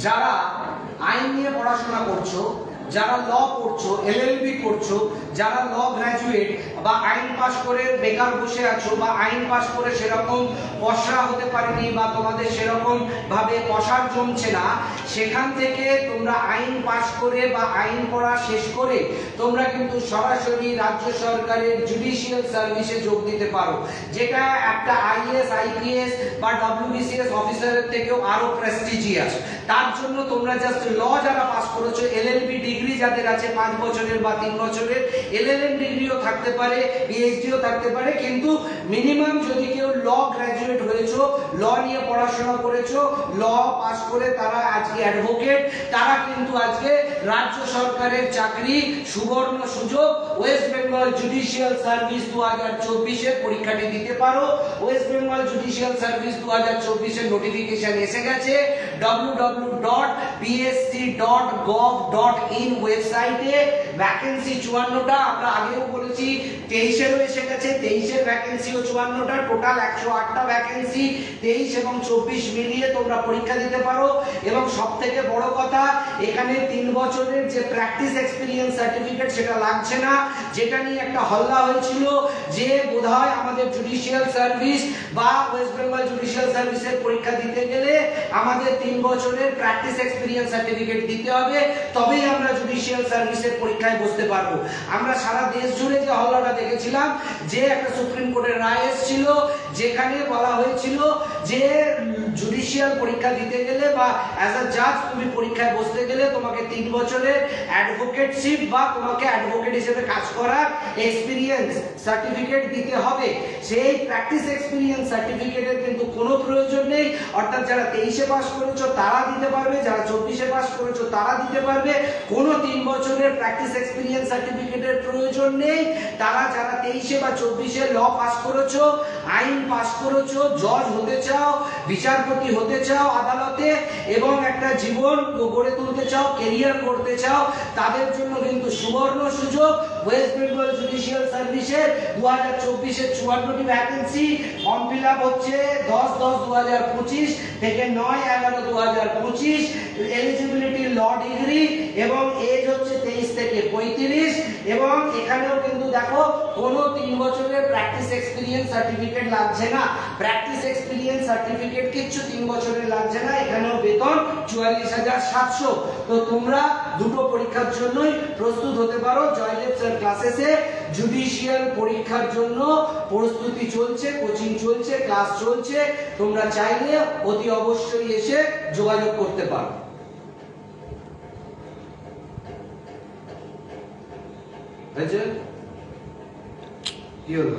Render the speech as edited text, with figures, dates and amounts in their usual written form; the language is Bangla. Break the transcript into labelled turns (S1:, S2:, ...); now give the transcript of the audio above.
S1: যারা আইন নিয়ে পড়াশোনা করছো, যারা ল পড়ছো, এলএলবি করছো, যারা ল গ্র্যাজুয়েট বা আইন পাশ করে বেকার বসে আছো বা আইন পাশ করে সেরকম পশরা হতে পারেনি বা তোমাদের সেরকম ভাবে পশার জমছে না, সেখান থেকে তোমরা আইন পাশ করে বা আইন পড়া শেষ করে তোমরা কিন্তু সরাসরি রাজ্য সরকারের জুডিশিয়াল সার্ভিসে যোগ দিতে পারো, যেটা একটা আইএএস আইপিএস বা ডব্লিউবিসিএস অফিসারের থেকেও আরো প্রেস্টিজিয়াস। তার জন্য তোমরা জাস্ট ল যারা পাস করেছো, এলএলবি ডিগ্রি যাদের আছে 5 বছরের বা 3 বছরের, এলএলএম ডিগ্রিও থাকতে পারে, পিএইচডিও থাকতে পারে, কিন্তু মিনিমাম যদি কেউ ল গ্র্যাজুয়েট হয়েছো, ল নিয়ে পড়াশোনা করেছো, ল পাস করে তারা আজকে অ্যাডভোকেট, তারা কিন্তু আজকে রাজ্য সরকারের চাকরি সুবর্ণ সুযোগ ওয়েস্ট বেঙ্গল জুডিশিয়াল সার্ভিস 2024 এর পরীক্ষাটি দিতে পারো। ওয়েস্ট বেঙ্গল জুডিশিয়াল সার্ভিস 2024 এর নোটিফিকেশন এসে গেছে www.psc.gov.in ওয়েবসাইটে। ভ্যাকেন্সি 54টা, আমরা আগেও বলেছি 23 এরও এসে গেছে, 23 এর ভ্যাকেন্সিও 54টা, টোটাল 108টা ভ্যাকেন্সি 23 এবং 24 মিলিয়ে তোমরা পরীক্ষা দিতে পারো। এবং সবথেকে বড় কথা, এখানে 3 বছরের যে প্র্যাকটিস এক্সপেরিয়েন্স সার্টিফিকেট সেটা লাগছে না, যেটা নিয়ে একটা হল্লা হয়েছিল যে বোধহয় আমাদের জুডিশিয়াল সার্ভিস বা ওয়েস্ট বেঙ্গল জুডিশিয়াল সার্ভিসের পরীক্ষা দিতে গেলে আমাদের 3 বছরের প্র্যাকটিস এক্সপেরিয়েন্স সার্টিফিকেট দিতে হবে, তবেই আমরা জুডিশিয়াল সার্ভিসের পরীক্ষায় বসতে পারবো। আমরা সারা দেশ জুড়ে যে হল্লাটা দেখেছিলাম, যে একটা সুপ্রিম কোর্টের রায় এসেছিল যেখানে বলা হয়েছিল যে জুডিশিয়াল পরীক্ষা দিতে গেলে বা অ্যাজ আ জাজ তুমি পরীক্ষায় বসতে গেলে তোমাকে 3 বছরের অ্যাডভোকেটশিপ বা তোমাকে অ্যাডভোকেট হিসেবে কাজ করার এক্সপেরিয়েন্স সার্টিফিকেট দিতে হবে। সেই প্র্যাকটিস এক্সপেরিয়েন্স সার্টিফিকেটের কিন্তু কোনো প্রয়োজন নেই, অর্থাৎ যারা 23-এ পাস করেছো তারা দিতে পারবে, যারা 24-এ পাস করেছো তারা দিতে পারবে, কোনো 3 বছরের প্র্যাকটিস এক্সপেরিয়েন্স সার্টিফিকেটের প্রয়োজন নেই। তারা যারা 23-এ বা 24-এ ল পাস করেছো, আইন পাস করেছো, জজ হতে চাও, বিচারপতি হতে চাও আদালতে এবং একটা জীবন গড়ে তুলতে চাও, ক্যারিয়ার করতে চাও, তাদের জন্য কিন্তু সুবর্ণ সুযোগ। ওয়েস্ট বেঙ্গল জুডিশিয়াল সার্ভিসের 2024-এর 54টি ভ্যাকেন্সি, ফর্ম ফিল আপ হচ্ছে 10/10/2025 থেকে 9/11/2025। এলিজিবিলিটি ল ডিগ্রি এবং এজ হচ্ছে 23 থেকে 35। এবং এখানেও কিন্তু দেখো কোনো 3 বছরের প্র্যাকটিস এক্সপেরিয়েন্স সার্টিফিকেট লাগছে না, প্র্যাকটিস এক্সপেরিয়েন্স সার্টিফিকেট কিচ্ছু 3 বছরের লাগছে না। এখানেও বেতন 44,700। তো তোমরা দুটো পরীক্ষার জন্যই প্রস্তুত হতে পারো। জয়দেব স্যার ক্লাসেসে জুডিশিয়াল পরীক্ষার জন্য প্রস্তুতি চলছে, কোচিং চলছে, ক্লাস চলছে, তোমরা চাইলে অতি অবশ্যই এসে যোগাযোগ করতে পারো। কি হলো?